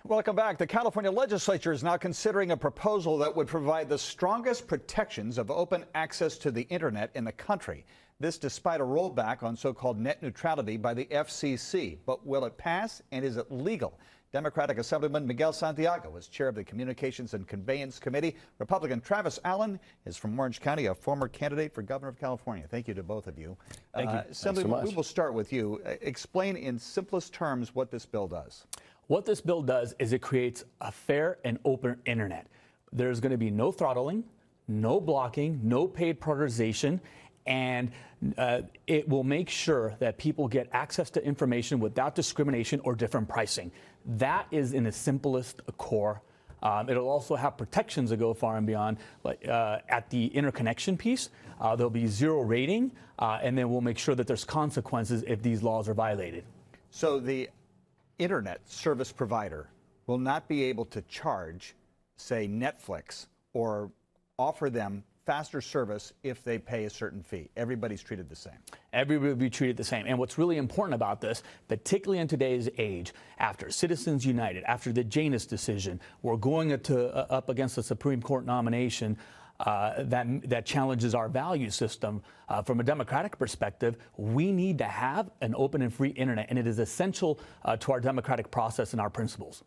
Welcome back. The California legislature is now considering a proposal that would provide the strongest protections of open access to the internet in the country. This despite a rollback on so-called net neutrality by the FCC. But will it pass, and is it legal? Democratic Assemblyman Miguel Santiago is chair of the Communications and Conveyance Committee. Republican Travis Allen is from Orange County, a former candidate for governor of California. Thank you to both of you. Thank you. Assemblyman, we will start with you. Explain in simplest terms what this bill does. What this bill does is it creates a fair and open internet. There's going to be no throttling, no blocking, no paid prioritization, and it will make sure that people get access to information without discrimination or different pricing. That is in the simplest core. It'll also have protections that go far and beyond. Like at the interconnection piece, there'll be zero rating, and then we'll make sure that there's consequences if these laws are violated. So the internet service provider will not be able to charge, say, Netflix or offer them faster service if they pay a certain fee. Everybody's treated the same. Everybody will be treated the same. And what's really important about this, particularly in today's age, after Citizens United, after the Janus decision, we're going up against the Supreme Court nomination that challenges our value system. From a democratic perspective, we need to have an open and free internet, and it is essential to our democratic process and our principles.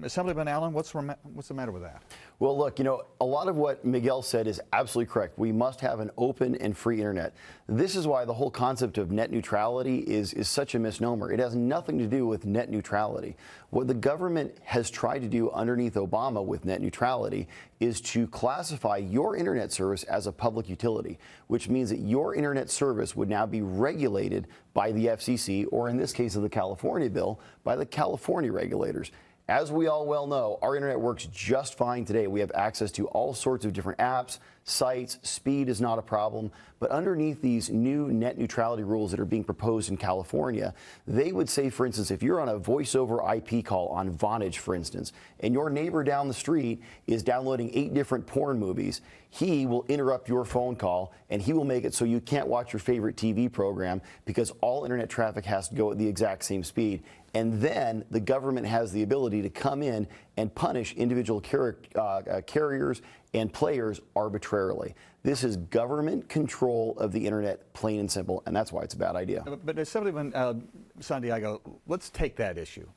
Assemblyman Allen, what's the matter with that? Well, look, a lot of what Miguel said is absolutely correct. We must have an open and free internet. This is why the whole concept of net neutrality is such a misnomer. It has nothing to do with net neutrality. What the government has tried to do underneath Obama with net neutrality is to classify your internet service as a public utility, which means that your internet service would now be regulated by the FCC, or in this case of the California bill, by the California regulators. As we all well know, our internet works just fine today. We have access to all sorts of different apps, sites. Speed is not a problem. But underneath these new net neutrality rules that are being proposed in California, they would say, for instance, if you're on a voice over IP call on Vonage, for instance, and your neighbor down the street is downloading 8 different porn movies, he will interrupt your phone call and he will make it so you can't watch your favorite TV program because all internet traffic has to go at the exact same speed. And then the government has the ability to come in and punish individual carriers and players arbitrarily. This is government control of the internet, plain and simple, and that's why it's a bad idea. But Assemblyman Santiago, let's take that issue.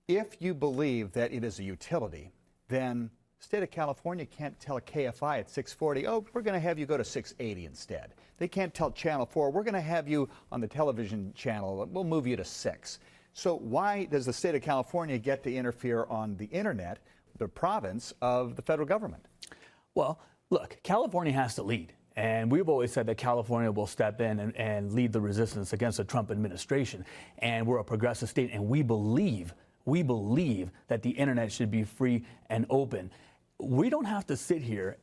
If you believe that it is a utility, then the state of California can't tell KFI at 640, oh, we're going to have you go to 680 instead. They can't tell Channel 4, we're going to have you on the television channel, we'll move you to 6. So why does the state of California get to interfere on the internet, the province of the federal government? Well, look, California has to lead. And we've always said that California will step in and lead the resistance against the Trump administration. And we're a progressive state, and we believe that the internet should be free and open. We don't have to sit here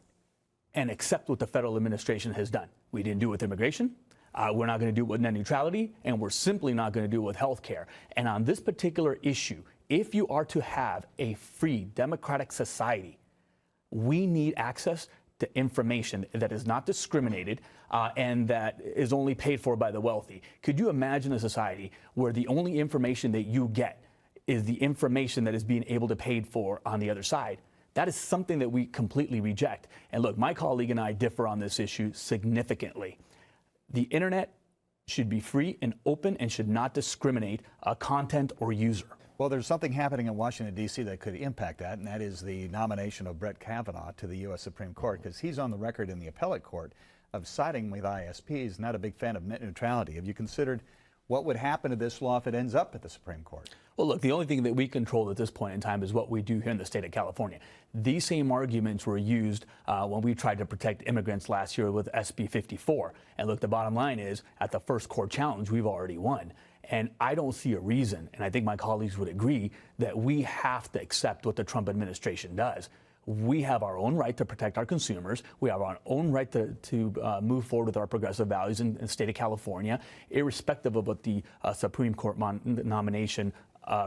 and accept what the federal administration has done. We didn't do it with immigration. We're not going to do it with net neutrality, and we're simply not going to do it with health care. And on this particular issue, if you are to have a free democratic society, we need access to information that is not discriminated and that is only paid for by the wealthy. Could you imagine a society where the only information that you get is the information that is being able to paid for on the other side? That is something that we completely reject. And look, my colleague and I differ on this issue significantly. The internet should be free and open and should not discriminate content or user. Well, there's something happening in Washington, D.C. that could impact that, and that is the nomination of Brett Kavanaugh to the U.S. Supreme Court, because he's on the record in the appellate court of siding with ISPs, not a big fan of net neutrality. Have you considered what would happen to this law if it ends up at the Supreme Court? Well, look, the only thing that we control at this point in time is what we do here in the state of California. These same arguments were used when we tried to protect immigrants last year with SB 54. And look, the bottom line is, at the first court challenge, we've already won. And I don't see a reason, and I think my colleagues would agree, that we have to accept what the Trump administration does. We have our own right to protect our consumers. We have our own right to move forward with our progressive values in the state of California, irrespective of what the Supreme Court nomination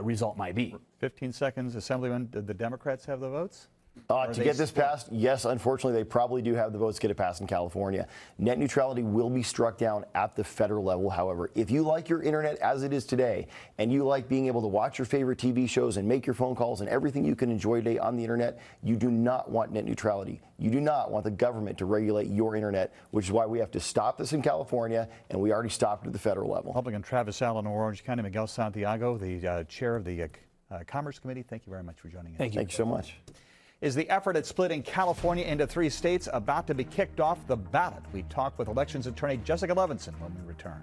result might be. 15 seconds. Assemblyman, did the Democrats have the votes? To get this passed, yes, unfortunately, they probably do have the votes to get it passed in California. Net neutrality will be struck down at the federal level. However, if you like your internet as it is today, and you like being able to watch your favorite TV shows and make your phone calls and everything you can enjoy today on the internet, you do not want net neutrality. You do not want the government to regulate your internet, which is why we have to stop this in California, and we already stopped it at the federal level. Republican Travis Allen of Orange County, Miguel Santiago, the chair of the Commerce Committee, thank you very much for joining us. Thank you so much. Is the effort at splitting California into 3 states about to be kicked off the ballot? We talk with elections attorney Jessica Levinson when we return.